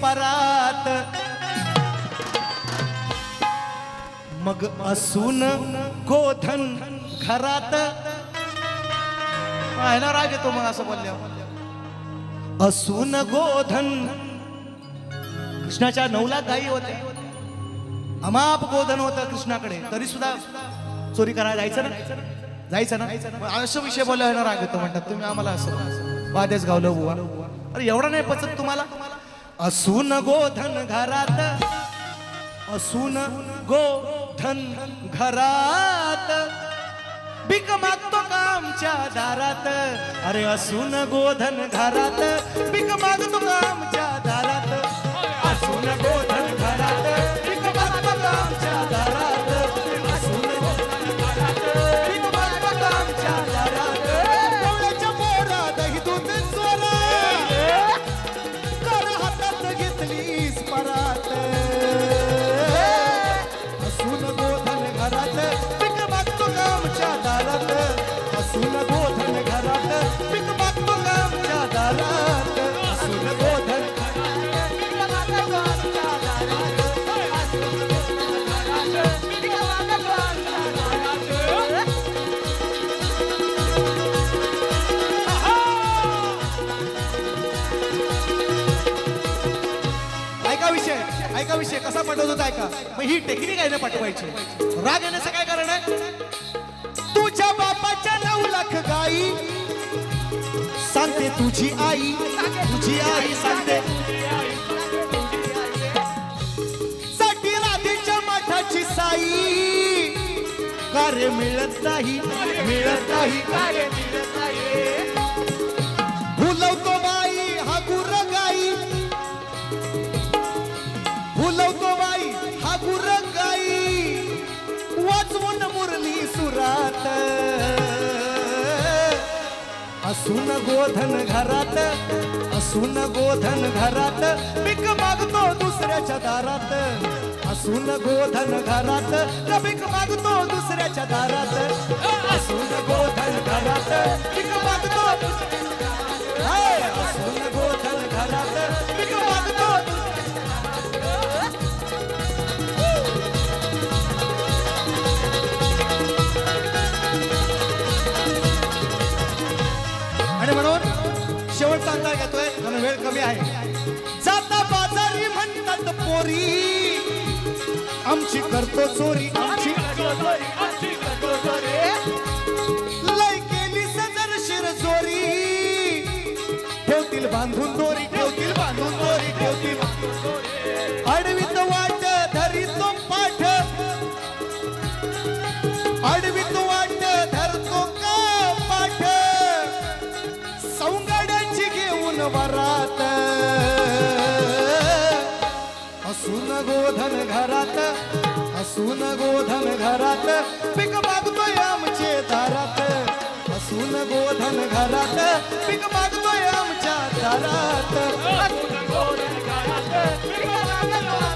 परात, मग असून गोधन घरात. आहे ना राग येतो मग असं बोलल्यावर. असून गोधन, कृष्णाच्या 9 लाख गायी होते, अमाप गोधन होतं कृष्णाकडे, तरी सुद्धा चोरी करायला जायचं ना. असं विषय बोलल्यावर ना राग येतो. म्हणतात तुम्ही आम्हाला असं वादेच गावलं बुवा. अरे एवढा नाही पचत तुम्हाला. असून गोधन घरात, असून गोधन घरात, भीक मागतो का आमच्या दारात. अरे असून गोधन घरात, भीक मागतो का आमच्या दारात. असून गोधन घरात, भीक मागतो का आमच्या दारात. असून गोधन घरात, भीक मागतो का आमच्या दारात. डोळ्याच्या पोरात ही दूध चोरा, कर हातात घेतलीस परात. असून गोधन घरात, भीक मागतो का आमच्या दारात. असून गोधन घरात, भीक मागतो का आमच्या दारात. असून गोधन ऐका विषय कसा पाठवत होता ऐका. मग ही टेक्निक आहे ना पाठवायची. राग येण्याचं काय कारण आहे. तुझ्या बापाच्या 9 लाख गाई, सांगते तुझी आई, तुझी आई सांगते. साठी राधेच्या माठाची साई, कार्य मिळत नाही, मिळत नाही, कार्य मिळत नाही. भुलवतो बाई हा गुर गाई, भुलवतो बाई हा गुर गाई, वाजवून मुरली सुरात. असून गोधन घरात, असून गोधन घरात, भीक मागतो दुसऱ्याच्या दारात. असून गोधन घरात, भीक मागतो दुसऱ्याच्या दारात. असून गोधन घरात, भीक मागतो दुसऱ्याच्या दारात. असून गोधन घरात, भीक मागतो. आणि म्हणून शेवटचा अंदाज घेतोय, म्हणून वेळ कमी आहे. जाता बाजारी म्हणतात पोरी, आमची करतो चोरी, आमची लय केली सजर शिरजोरी. ठेवतील बांधून दोरी, ठेवतील बांधून दोरी, ठेवतील अडवीत वाट धरितो पाठ, अडवीत वाट धरतो का पाठ. सौंगाड्याची घेऊन वरात, असून गोधन घरात, असून गोधन घरात, भीक मागतोय आमचे दारात. असून गोधन घरात, भीक मागतोय आमच्या दारात. असून गोधन घरात, भीक मागतोय